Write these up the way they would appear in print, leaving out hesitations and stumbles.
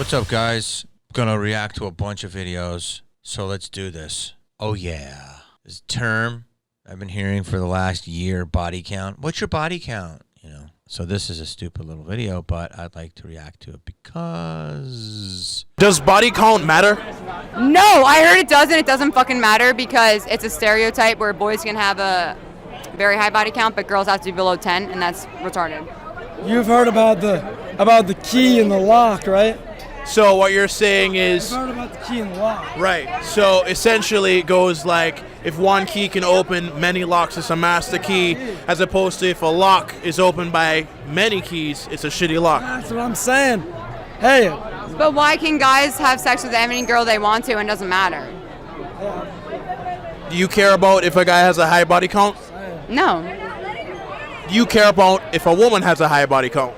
What's up, guys? I'm gonna react to a bunch of videos, so let's do this. Oh yeah, this term I've been hearing for the last year, body count. What's your body count? You know, so this is a stupid little video, but I'd like to react to it because... Does body count matter? No, I heard it doesn't. It doesn't fucking matter because it's a stereotype where boys can have a very high body count, but girls have to be below 10, and that's retarded. You've heard about the key and the lock, right? So what you're saying is... You've heard about the key and the lock. Right. So essentially it goes like, if one key can open many locks, it's a master key, as opposed to if a lock is opened by many keys, it's a shitty lock. That's what I'm saying. Hey. But why can guys have sex with any girl they want to and it doesn't matter? Do you care about if a guy has a high body count? No. Do you care about if a woman has a high body count?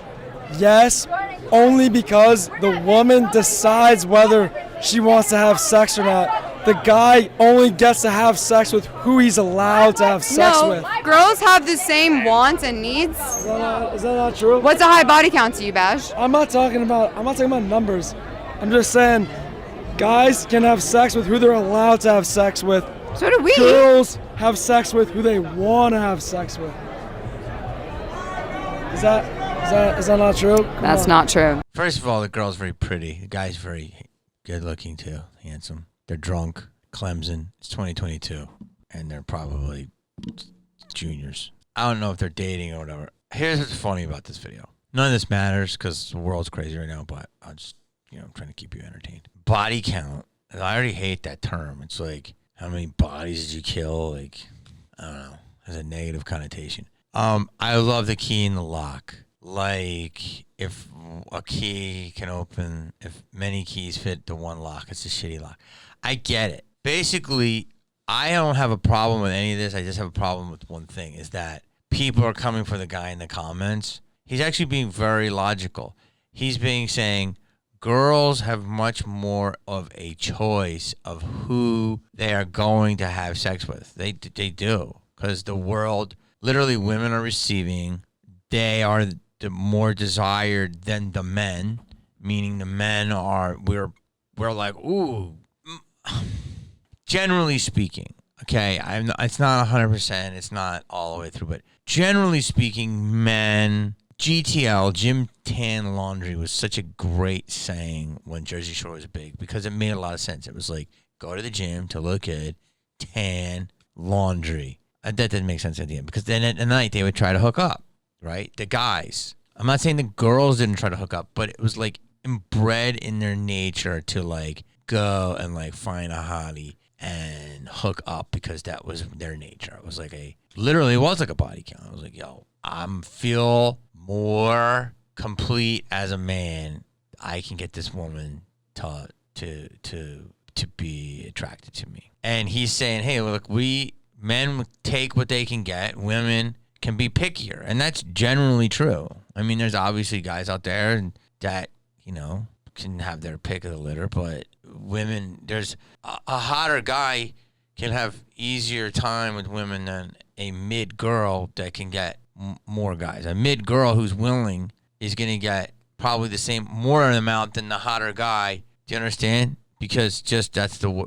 Yes, only because the woman decides whether she wants to have sex or not. The guy only gets to have sex with who he's allowed to have sex with. Girls have the same wants and needs. Is that not true? What's a high body count to you, Bash? I'm not talking about numbers. I'm just saying guys can have sex with who they're allowed to have sex with. So do we. Girls have sex with who they want to have sex with. Is that not true? That's not true. First of all, the girl's very pretty. The guy's very good looking too, handsome. They're drunk, Clemson. It's 2022, and they're probably juniors. I don't know if they're dating or whatever. Here's what's funny about this video. None of this matters because the world's crazy right now, but I'll just, I'm trying to keep you entertained. Body count. I already hate that term. It's like, how many bodies did you kill? Like, I don't know. Has a negative connotation. I love the key in the lock. Like, if a key can open, if many keys fit the one lock, it's a shitty lock. I get it. Basically, I don't have a problem with any of this. I just have a problem with one thing, is that people are coming for the guy in the comments. He's actually being very logical. He's saying girls have much more of a choice of who they are going to have sex with. They do, because the world, literally women are receiving. They are the more desired than the men, meaning the men are, we're like, ooh. Generally speaking, okay, it's not 100%, it's not all the way through, but generally speaking, men, GTL, Gym Tan Laundry, was such a great saying when Jersey Shore was big because it made a lot of sense. It was like, go to the gym to look good, tan, laundry. That didn't make sense at the end because then at night they would try to hook up, right? The guys. I'm not saying the girls didn't try to hook up, but it was like inbred in their nature to like go and like find a hottie and hook up because that was their nature. It was like literally it was like a body count. I was like, yo, I'm feel more complete as a man. I can get this woman to be attracted to me. And he's saying, hey, look, men take what they can get. Women can be pickier, and that's generally true. I mean, there's obviously guys out there that, can have their pick of the litter, but women, there's a hotter guy can have easier time with women than a mid girl that can get more guys. A mid girl who's willing is going to get probably the same, more amount than the hotter guy. Do you understand? Because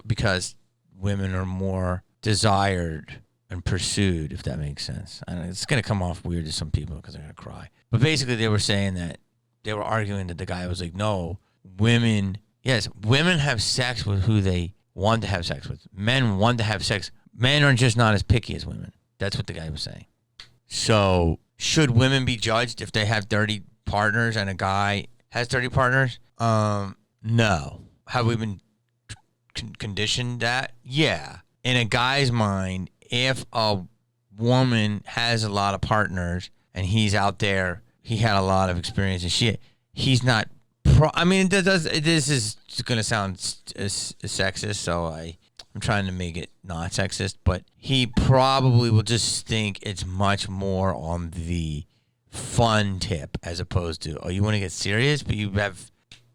because women are more desired and pursued, if that makes sense. I know it's going to come off weird to some people because they're going to cry. But basically they were saying that they were arguing that the guy was like, no, women have sex with who they want to have sex with. Men want to have sex. Men are just not as picky as women. That's what the guy was saying. So should women be judged if they have dirty partners and a guy has dirty partners? No. Have we been conditioned that? Yeah. In a guy's mind, if a woman has a lot of partners and he's out there, he had a lot of experience and shit, he's not this is going to sound sexist, so I'm trying to make it not sexist, but he probably will just think it's much more on the fun tip as opposed to, oh, you want to get serious, but you have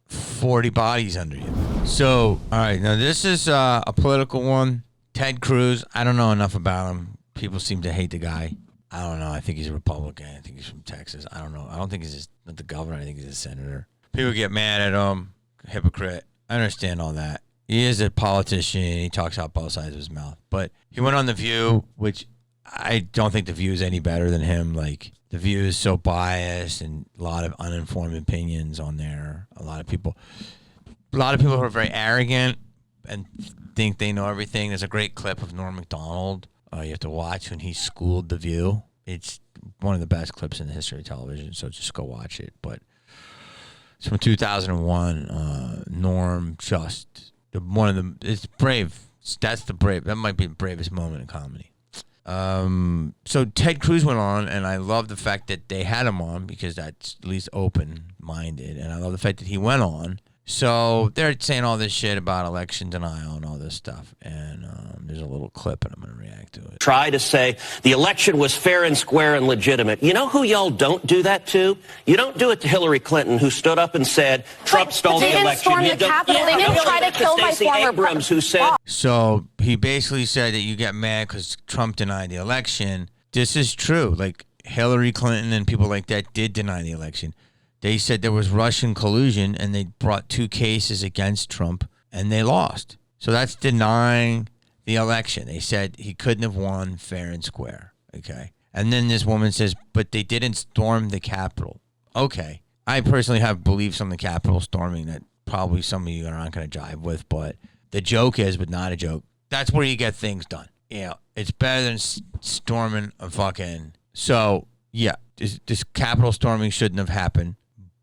40 bodies under you. So, all right, now this is a political one. Ted Cruz, I don't know enough about him. People seem to hate the guy. I don't know. I think he's a Republican. I think he's from Texas. I don't know. I don't think he's not the governor. I think he's a senator. People get mad at him. hypocrite. I understand all that. He is a politician. He talks out both sides of his mouth. But he went on The View, which I don't think The View is any better than him. Like, The View is so biased and a lot of uninformed opinions on there. A lot of people who are very arrogant and think they know everything. There's a great clip of Norm Macdonald you have to watch when he schooled The View. It's one of the best clips in the history of television, so just go watch it. But it's from 2001. Norm just it's brave. That might be the bravest moment in comedy. So Ted Cruz went on, and I love the fact that they had him on because that's at least open-minded, and I love the fact that he went on. So they're saying all this shit about election denial and all this stuff, and there's a little clip, and I'm going to react to it. Try to say the election was fair and square and legitimate. You know who y'all don't do that to? You don't do it to Hillary Clinton, who stood up and said Trump stole the election. They didn't storm the Capitol. They didn't try to kill my former Abrams, who said. So he basically said that you get mad because Trump denied the election. This is true. Like, Hillary Clinton and people like that did deny the election. They said there was Russian collusion, and they brought 2 cases against Trump, and they lost. So that's denying the election. They said he couldn't have won fair and square. Okay. And then this woman says, but they didn't storm the Capitol. Okay. I personally have beliefs on the Capitol storming that probably some of you are not going to jive with, but the joke is, but not a joke. That's where you get things done. You know, it's better than storming a fucking... So, yeah, this Capitol storming shouldn't have happened.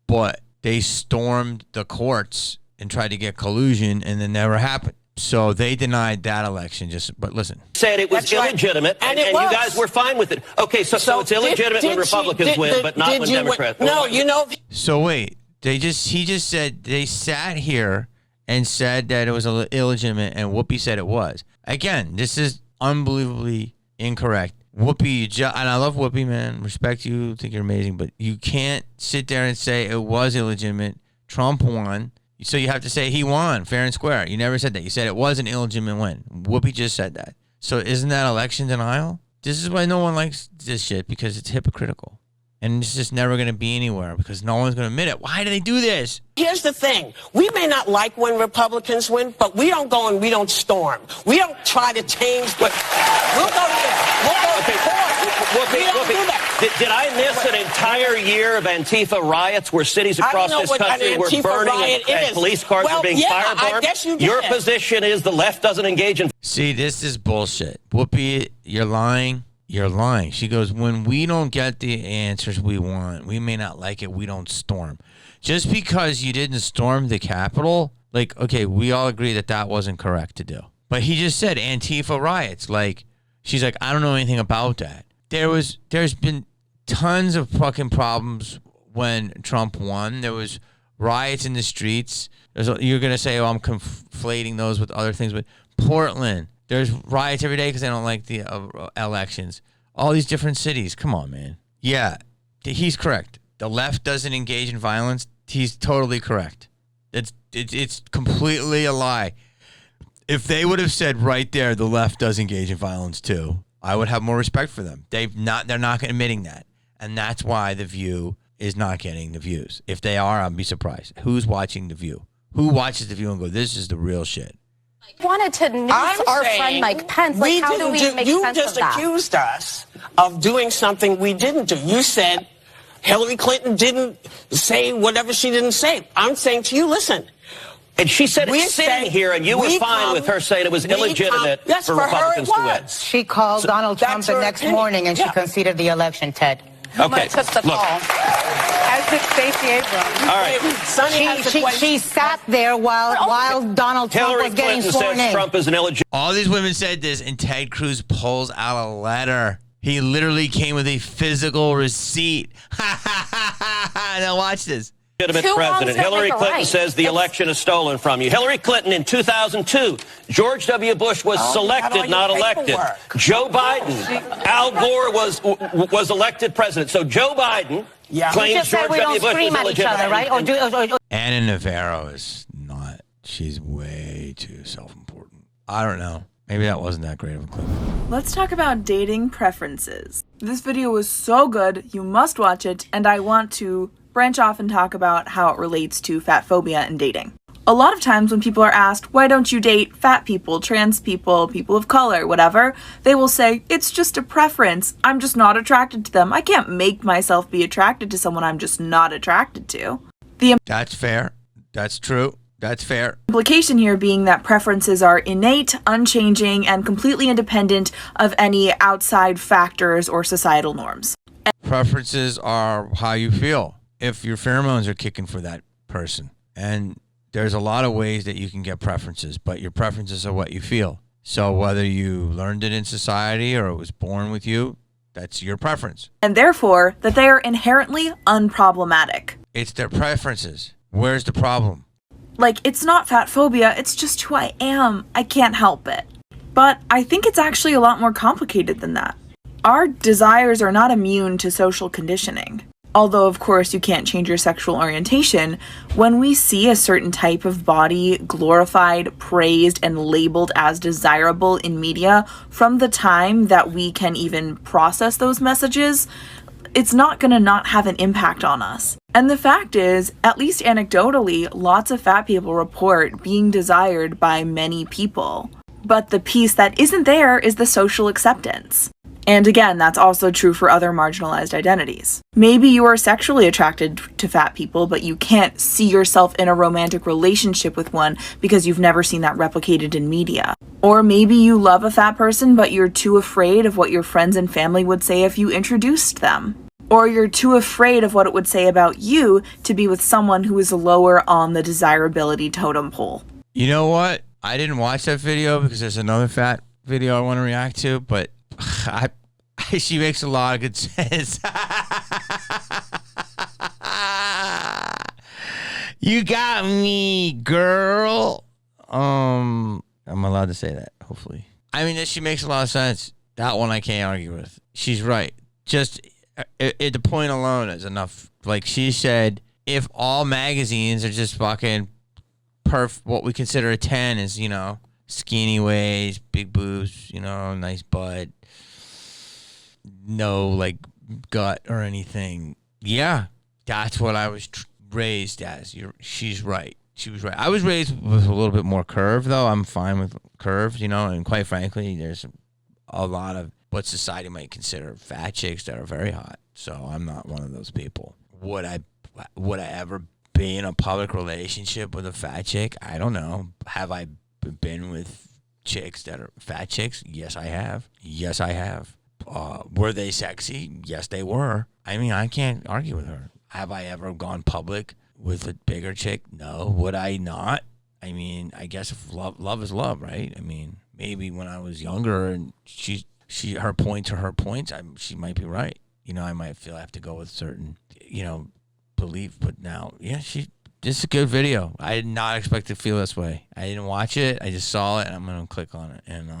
But they stormed the courts and tried to get collusion, and it never happened. So they denied that election. But listen. Said it was illegitimate, and you guys were fine with it. Okay, so it's illegitimate when Republicans win, but not when Democrats win. No, you know. So wait, he just said they sat here and said that it was illegitimate, and Whoopi said it was. Again, this is unbelievably incorrect. Whoopi, and I love Whoopi, man. Respect you, think you're amazing, but you can't sit there and say it was illegitimate. Trump won, so you have to say he won, fair and square. You never said that. You said it was an illegitimate win. Whoopi just said that. So isn't that election denial? This is why no one likes this shit, because it's hypocritical. And it's just never going to be anywhere because no one's going to admit it. Why do they do this? Here's the thing. We may not like when Republicans win, but we don't go and we don't storm. We don't try to change the... We'll go to court. We don't do that. Did I miss an entire year of Antifa riots where cities across this country were burning and police cars were being firebombed? I guess you did. Your position is the left doesn't engage in... See, this is bullshit. Whoopi, you're lying. You're lying. She goes, when we don't get the answers we want, we may not like it, we don't storm. Just because you didn't storm the Capitol, like, okay, we all agree that that wasn't correct to do. But he just said Antifa riots. Like, she's like, I don't know anything about that. There's been tons of fucking problems when Trump won. There was riots in the streets. You're going to say, oh, I'm conflating those with other things. But Portland, there's riots every day because they don't like the elections. All these different cities. Come on, man. Yeah, he's correct. The left doesn't engage in violence. He's totally correct. It's completely a lie. If they would have said right there, the left does engage in violence too, I would have more respect for them. They're not admitting that. And that's why The View is not getting the views. If they are, I'd be surprised. Who's watching The View? Who watches The View and go, this is the real shit? Wanted to noose our friend Mike Pence. Like, how do we make sense of that? You just accused us of doing something we didn't do. You said Hillary Clinton didn't say whatever she didn't say. I'm saying to you, listen. And she said it's sitting here, and you were fine with her saying it was illegitimate for Republicans to win. She called Donald Trump the next morning, and she conceded the election, Ted. Okay, took the call. As did Stacey Abrams. All right. She sat there while Donald Trump was getting sworn in. Trump is an illegitimate. All these women said this, and Ted Cruz pulls out a letter. He literally came with a physical receipt. Now watch this. Legitimate president. Hillary Clinton says the election is stolen from you. Hillary Clinton in 2002, George W. Bush was selected, not elected. Joe Biden, Al Gore was elected president. So Joe Biden claims George W. Bush was illegitimate. Right? Anna Navarro is not. She's way too self-important. I don't know. Maybe that wasn't that great of a clip. Let's talk about dating preferences. This video was so good, you must watch it, and I want to branch off and talk about how it relates to fat phobia and dating. A lot of times when people are asked, why don't you date fat people, trans people, people of color, whatever, they will say, it's just a preference. I'm just not attracted to them. I can't make myself be attracted to someone I'm just not attracted to. That's fair. That's true. That's fair. Implication here being that preferences are innate, unchanging, and completely independent of any outside factors or societal norms. Preferences are how you feel. If your pheromones are kicking for that person. And there's a lot of ways that you can get preferences, but your preferences are what you feel. So whether you learned it in society or it was born with you, that's your preference. And therefore, that they are inherently unproblematic. It's their preferences. Where's the problem? Like, it's not fat phobia, it's just who I am. I can't help it. But I think it's actually a lot more complicated than that. Our desires are not immune to social conditioning. Although, of course, you can't change your sexual orientation, when we see a certain type of body glorified, praised, and labeled as desirable in media, from the time that we can even process those messages, it's not going to not have an impact on us. And the fact is, at least anecdotally, lots of fat people report being desired by many people. But the piece that isn't there is the social acceptance. And again, that's also true for other marginalized identities. Maybe you are sexually attracted to fat people, but you can't see yourself in a romantic relationship with one because you've never seen that replicated in media. Or maybe you love a fat person, but you're too afraid of what your friends and family would say if you introduced them. Or you're too afraid of what it would say about you to be with someone who is lower on the desirability totem pole. You know what? I didn't watch that video because there's another fat video I want to react to, but she makes a lot of good sense. You got me, girl. I'm allowed to say that, hopefully. I mean, she makes a lot of sense. That one I can't argue with. She's right. Just the point alone is enough. Like she said, if all magazines are just fucking what we consider a 10 is, you know, skinny waist, big boobs, you know, nice butt, no like gut or anything. Yeah, that's what I was raised as. She's right. She was right. I was raised with a little bit more curve, though. I'm fine with curves, you know, and quite frankly, there's a lot of what society might consider fat chicks that are very hot. So I'm not one of those people. Would I ever be in a public relationship with a fat chick? I don't know. Have I been with chicks that are fat chicks? Yes, I have. Yes, I have. Were they sexy? Yes, they were. I mean, I can't argue with her. Have I ever gone public with a bigger chick? No. Would I not? I mean, I guess if love is love, right? I mean, maybe when I was younger and her points are her points, she might be right. You know, I might feel I have to go with certain, you know, belief. But now, yeah, this is a good video. I did not expect to feel this way. I didn't watch it. I just saw it, and I'm going to click on it. And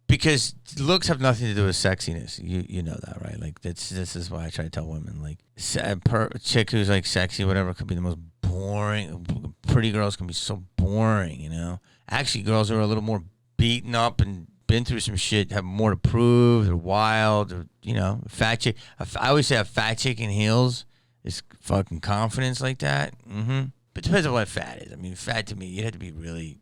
because looks have nothing to do with sexiness. You know that, right? Like, this is why I try to tell women. Like, a chick who's, like, sexy, whatever, could be the most boring. Pretty girls can be so boring, you know? Actually, girls who are a little more beaten up and been through some shit have more to prove. They're wild. Or, you know, fat chick. I always say a fat chick in heels is fucking confidence like that. Mm-hmm. But it depends on what fat is. I mean, fat to me, you'd have to be really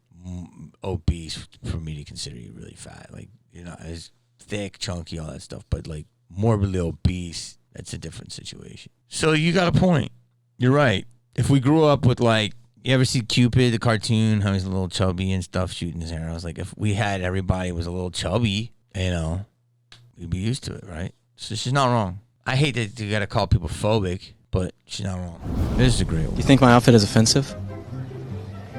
obese for me to consider you really fat. Like, you know, as thick, chunky, all that stuff. But, like, morbidly obese, that's a different situation. So you got a point. You're right. If we grew up with, like, you ever see Cupid, the cartoon, how he's a little chubby and stuff, shooting his hair? I was like, if we had everybody was a little chubby, you know, we'd be used to it, right? So she's not wrong. I hate that you got to call people phobic, but she's not wrong. This is a great one. You think my outfit is offensive?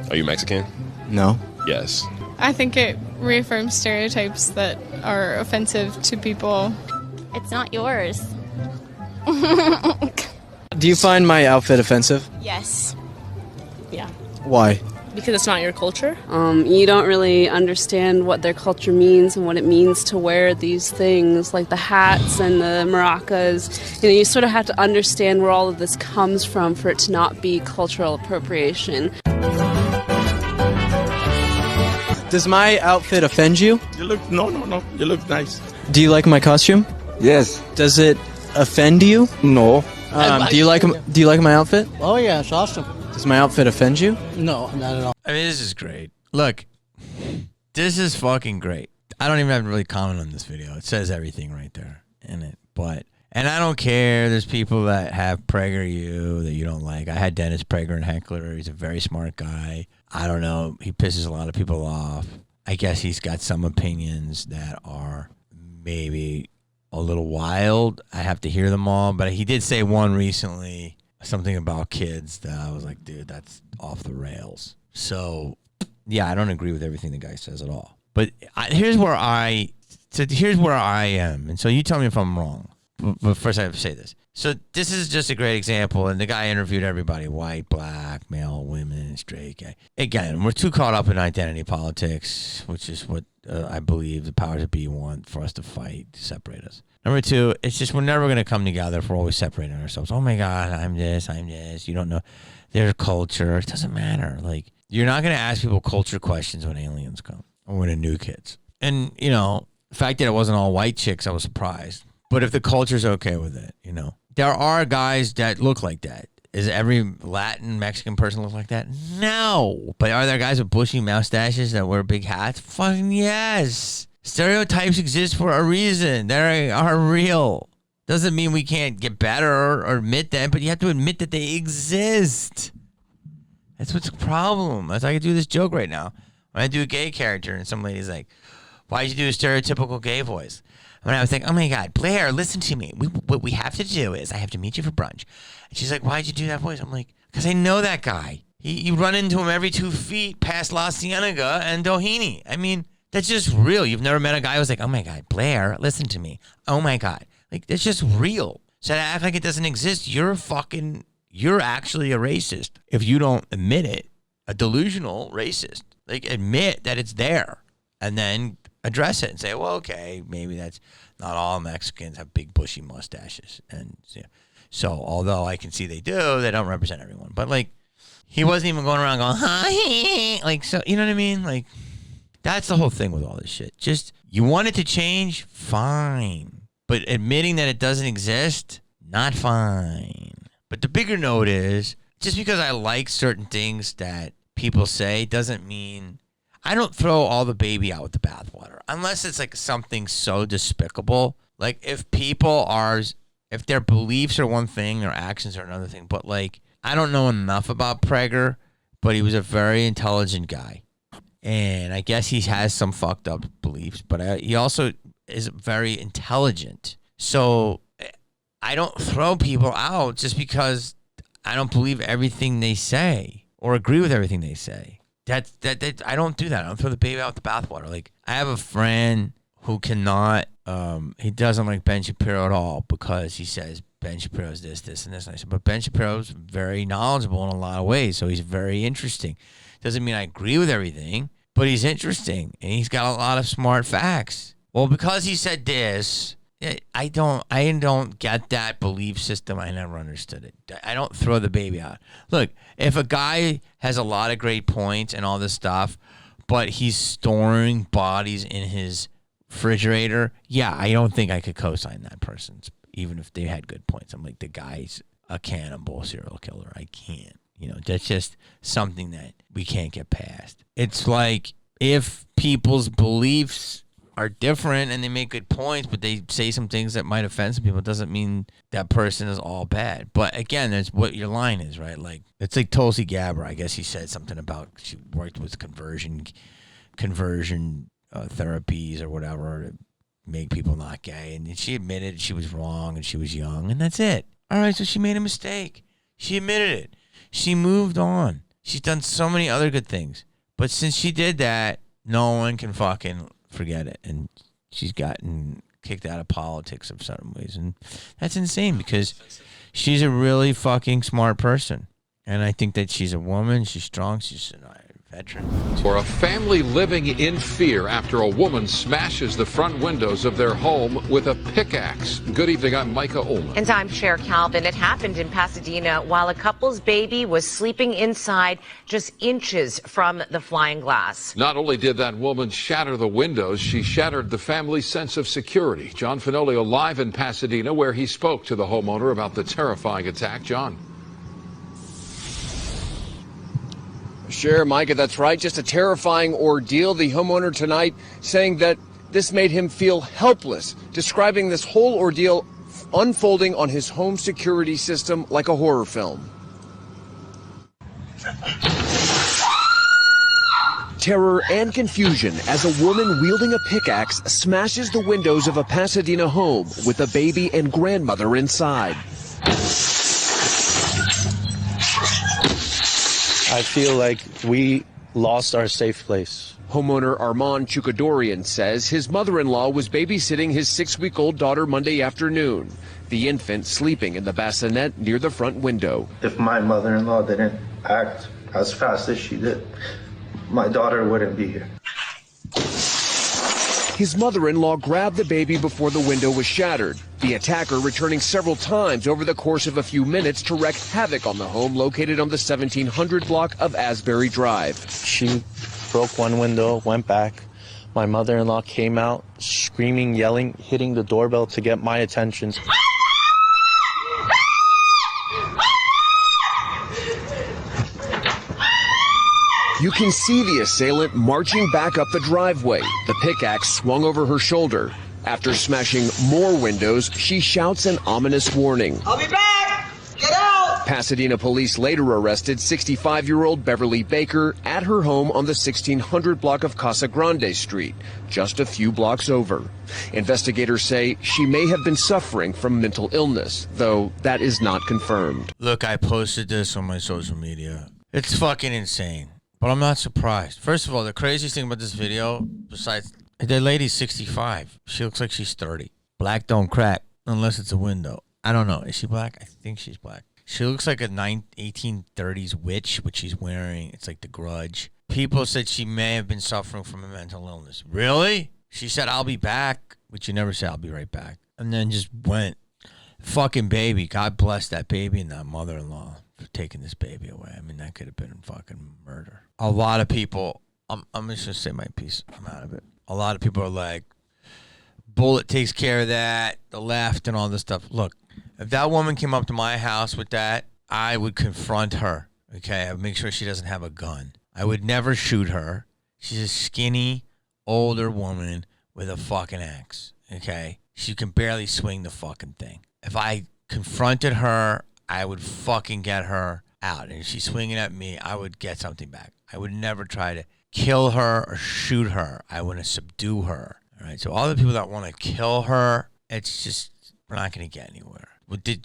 Are you Mexican? No. Yes. I think it reaffirms stereotypes that are offensive to people. It's not yours. Do you find my outfit offensive? Yes. Yeah. Why? Because it's not your culture. You don't really understand what their culture means and what it means to wear these things, like the hats and the maracas. You know, you sort of have to understand where all of this comes from for it to not be cultural appropriation. Does my outfit offend you? You look, no. You look nice. Do you like my costume? Yes. Does it offend you? No. Do you like my outfit? Oh yeah, it's awesome. Does my outfit offend you? No, not at all. I mean, this is great. Look, this is fucking great. I don't even have to really comment on this video. It says everything right there in it. And I don't care. There's people that have PragerU that you don't like. I had Dennis Prager in Heckler. He's a very smart guy. I don't know. He pisses a lot of people off. I guess he's got some opinions that are maybe a little wild. I have to hear them all. But he did say one recently, something about kids that I was like, dude, that's off the rails. So, yeah, I don't agree with everything the guy says at all. But here's where I am. And so you tell me if I'm wrong. But first I have to say this. So this is just a great example. And the guy interviewed everybody, white, black, male, women, straight, gay. Again, we're too caught up in identity politics, which is what I believe the powers that be want for us to fight, to separate us. Number two, it's just we're never going to come together if we're always separating ourselves. Oh, my God, I'm this. You don't know their culture. It doesn't matter. Like, you're not going to ask people culture questions when aliens come or when a new kids. And, you know, the fact that it wasn't all white chicks, I was surprised. But if the culture's okay with it, you know. There are guys that look like that. Is every Latin, Mexican person look like that? No. But are there guys with bushy mustaches that wear big hats? Fucking yes. Stereotypes exist for a reason. They are real. Doesn't mean we can't get better or admit them, but you have to admit that they exist. That's what's the problem. That's why I can do this joke right now. When I do a gay character and some lady's like, why'd you do a stereotypical gay voice? When I was thinking, oh my God, Blair, listen to me. What we have to do is I have to meet you for brunch. And she's like, why'd you do that voice? I'm like, because I know that guy. You run into him every 2 feet past La Cienega and Doheny. I mean, that's just real. You've never met a guy who's like, oh my God, Blair, listen to me. Oh my God. Like, that's just real. So to act like it doesn't exist, you're actually a racist. If you don't admit it, a delusional racist. Like, admit that it's there and then address it and say, well, okay, maybe that's not all Mexicans have big bushy mustaches. And so although I can see they do, they don't represent everyone. But like, he wasn't even going around going, hi, like, so, you know what I mean? Like, that's the whole thing with all this shit. Just, you want it to change? Fine. But admitting that it doesn't exist? Not fine. But the bigger note is, just because I like certain things that people say doesn't mean I don't throw all the baby out with the bathwater unless it's like something so despicable. Like if their beliefs are one thing, their actions are another thing. But like, I don't know enough about Prager, but he was a very intelligent guy. And I guess he has some fucked up beliefs, but he also is very intelligent. So I don't throw people out just because I don't believe everything they say or agree with everything they say. That I don't do that. I don't throw the baby out with the bathwater. Like, I have a friend who cannot, he doesn't like Ben Shapiro at all because he says Ben Shapiro's this, and this. And I said, but Ben Shapiro's very knowledgeable in a lot of ways, so he's very interesting. Doesn't mean I agree with everything, but he's interesting, and he's got a lot of smart facts. Well, because he said this, I don't get that belief system. I never understood it. I don't throw the baby out. Look, if a guy has a lot of great points and all this stuff, but he's storing bodies in his refrigerator, yeah, I don't think I could co-sign that person, even if they had good points. I'm like, the guy's a cannibal serial killer. I can't. You know, that's just something that we can't get past. It's like if people's beliefs are different and they make good points, but they say some things that might offend some people, it doesn't mean that person is all bad. But again, that's what your line is, right? Like, it's like Tulsi Gabbard. I guess he said something about she worked with conversion therapies or whatever to make people not gay. And she admitted she was wrong and she was young, and that's it. All right, so she made a mistake. She admitted it. She moved on. She's done so many other good things. But since she did that, no one can fucking forget it. And she's gotten kicked out of politics in certain ways. And that's insane because she's a really fucking smart person. And I think that she's a woman. She's strong. She's a veteran. For a family living in fear after a woman smashes the front windows of their home with a pickaxe. Good evening, I'm Micah Ullman. And I'm Cher Calvin. It happened in Pasadena while a couple's baby was sleeping inside just inches from the flying glass. Not only did that woman shatter the windows, she shattered the family's sense of security. John Fenolio live in Pasadena, where he spoke to the homeowner about the terrifying attack. John. Sure, Micah, that's right. Just a terrifying ordeal. The homeowner tonight saying that this made him feel helpless, describing this whole ordeal unfolding on his home security system like a horror film. Terror and confusion as a woman wielding a pickaxe smashes the windows of a Pasadena home with a baby and grandmother inside. I feel like we lost our safe place. Homeowner Armand Chukadorian says his mother-in-law was babysitting his 6-week-old daughter Monday afternoon, the infant sleeping in the bassinet near the front window. If my mother-in-law didn't act as fast as she did, my daughter wouldn't be here. His mother-in-law grabbed the baby before the window was shattered, the attacker returning several times over the course of a few minutes to wreak havoc on the home located on the 1700 block of Asbury Drive. She broke one window, went back. My mother-in-law came out screaming, yelling, hitting the doorbell to get my attention. You can see the assailant marching back up the driveway, the pickaxe swung over her shoulder. After smashing more windows, she shouts an ominous warning. I'll be back! Get out! Pasadena police later arrested 65-year-old Beverly Baker at her home on the 1600 block of Casa Grande Street, just a few blocks over. Investigators say she may have been suffering from mental illness, though that is not confirmed. Look, I posted this on my social media. It's fucking insane. But I'm not surprised. First of all, the craziest thing about this video, besides the lady's 65, she looks like she's 30. Black don't crack unless it's a window. I don't know. Is she black? I think she's black. She looks like a 1830s witch, which she's wearing. It's like The Grudge. People said she may have been suffering from a mental illness. Really? She said, I'll be back, which you never say, I'll be right back. And then just went. Fucking baby. God bless that baby and that mother-in-law for taking this baby away. I mean, that could have been fucking murder. A lot of people, I'm just going to say my piece. I'm out of it. A lot of people are like, Bullet takes care of that, the left and all this stuff. Look, if that woman came up to my house with that, I would confront her, okay? I would make sure she doesn't have a gun. I would never shoot her. She's a skinny, older woman with a fucking axe, okay? She can barely swing the fucking thing. If I confronted her, I would fucking get her out. And if she's swinging at me, I would get something back. I would never try to kill her or shoot her. I want to subdue her. All right. So all the people that want to kill her, it's just, we're not going to get anywhere.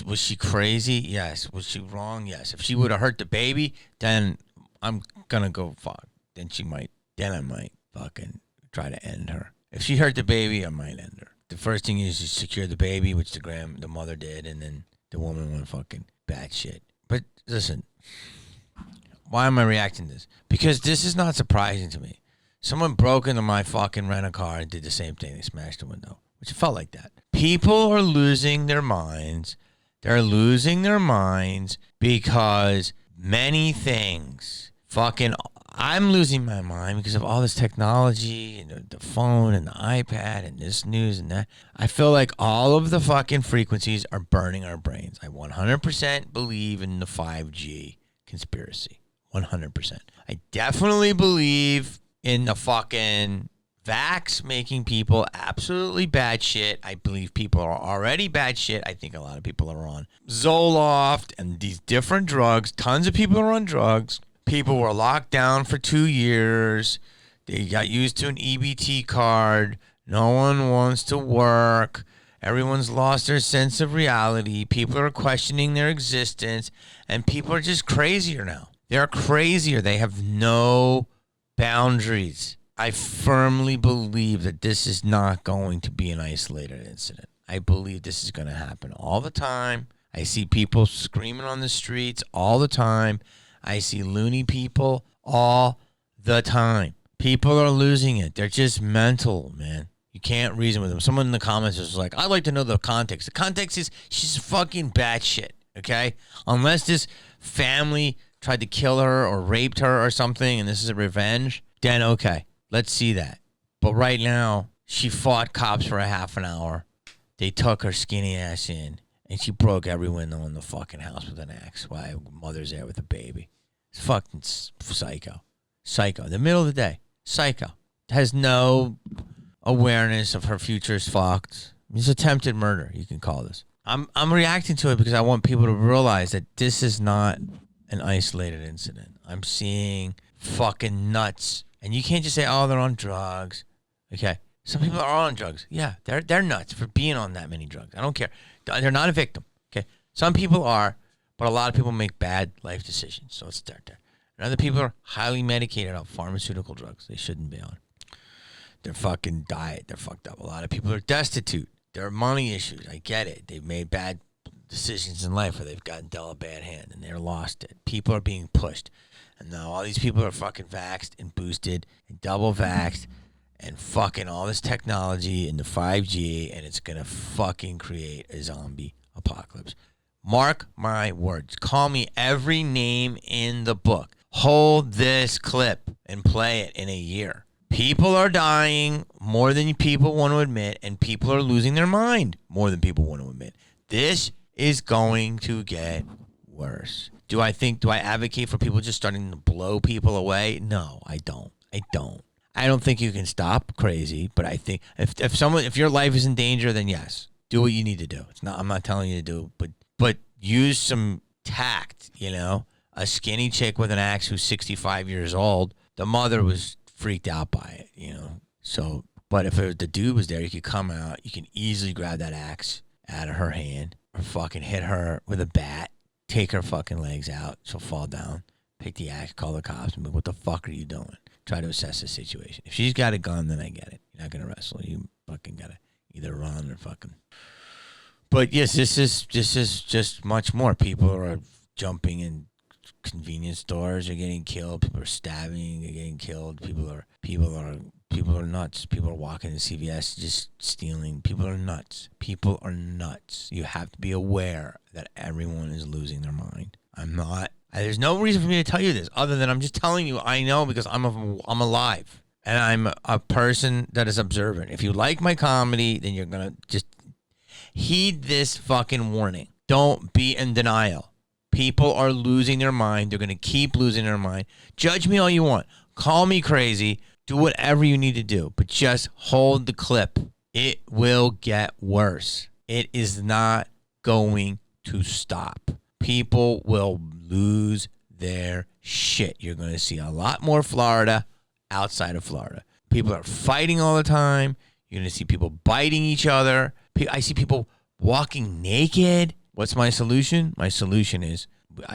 Was she crazy? Yes. Was she wrong? Yes. If she would have hurt the baby, then I'm going to go fuck. Then I might fucking try to end her. If she hurt the baby, I might end her. The first thing is to secure the baby, which the mother did, and then the woman went fucking bad shit. But listen, why am I reacting to this? Because this is not surprising to me. Someone broke into my fucking rent-a-car and did the same thing. They smashed the window, which felt like that. People are losing their minds. They're losing their minds because many things fucking... I'm losing my mind because of all this technology and the phone and the iPad and this news and that. I feel like all of the fucking frequencies are burning our brains. I 100% believe in the 5G conspiracy. 100%. I definitely believe in the fucking vax making people absolutely bad shit. I believe people are already bad shit. I think a lot of people are on Zoloft and these different drugs. Tons of people are on drugs. People were locked down for 2 years. They got used to an EBT card. No one wants to work. Everyone's lost their sense of reality. People are questioning their existence. And people are just crazier now. They're crazier. They have no boundaries. I firmly believe that this is not going to be an isolated incident. I believe this is going to happen all the time. I see people screaming on the streets all the time. I see loony people all the time. People are losing it. They're just mental, man. You can't reason with them. Someone in the comments was like, I'd like to know the context. The context is she's fucking batshit, okay? Unless this family tried to kill her or raped her or something and this is a revenge, then okay, let's see that. But right now, she fought cops for a half an hour. They took her skinny ass in. And she broke every window in the fucking house with an axe while mother's there with a baby. It's Fucking psycho. Psycho. The middle of the day. Psycho. Has no awareness of her future is fucked. It's attempted murder, you can call this. I'm reacting to it because I want people to realize that this is not an isolated incident. I'm seeing fucking nuts. And you can't just say, oh, they're on drugs. Okay. Some people are on drugs. Yeah, they're nuts for being on that many drugs. I don't care. They're not a victim. Okay. Some people are, but a lot of people make bad life decisions. So it's there. And other people are highly medicated on pharmaceutical drugs they shouldn't be on. Their fucking diet, they're fucked up. A lot of people are destitute. There are money issues. I get it. They've made bad decisions in life, or they've gotten dealt a bad hand and they're lost it. People are being pushed. And now all these people are fucking vaxxed and boosted and double vaxxed and fucking all this technology and the 5G, and it's going to fucking create a zombie apocalypse. Mark my words. Call me every name in the book. Hold this clip and play it in a year. People are dying more than people want to admit, and people are losing their mind more than people want to admit. This is going to get worse. Do I advocate for people just starting to blow people away? No, I don't. I don't think you can stop crazy, but I think if your life is in danger, then yes, do what you need to do. I'm not telling you to do, but use some tact, you know? A skinny chick with an axe who's 65 years old, the mother was freaked out by it, you know? So, but if the dude was there, you could come out, you can easily grab that axe out of her hand or fucking hit her with a bat, take her fucking legs out, she'll fall down, pick the axe, call the cops, and be, what the fuck are you doing? Try to assess the situation. If she's got a gun, then I get it. You're not going to wrestle. You fucking got to either run or fucking... But yes, this is just much more. People are jumping in convenience stores, are getting killed. People are stabbing, are getting killed. People are nuts. People are walking to CVS just stealing. People are nuts. People are nuts. You have to be aware that everyone is losing their mind. There's no reason for me to tell you this other than I'm just telling you I know because I'm alive and I'm a person that is observant. If you like my comedy, then you're going to just heed this fucking warning. Don't be in denial. People are losing their mind. They're going to keep losing their mind. Judge me all you want. Call me crazy. Do whatever you need to do. But just hold the clip. It will get worse. It is not going to stop. People will lose their shit. You're going to see a lot more Florida outside of Florida. People are fighting all the time. You're going to see people biting each other. I see people walking naked. What's my solution? My solution is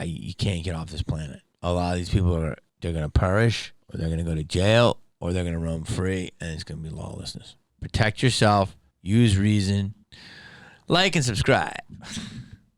you can't get off this planet. A lot of these people they're going to perish, or they're going to go to jail, or they're going to roam free, and it's going to be lawlessness. Protect yourself. Use reason. Like and subscribe.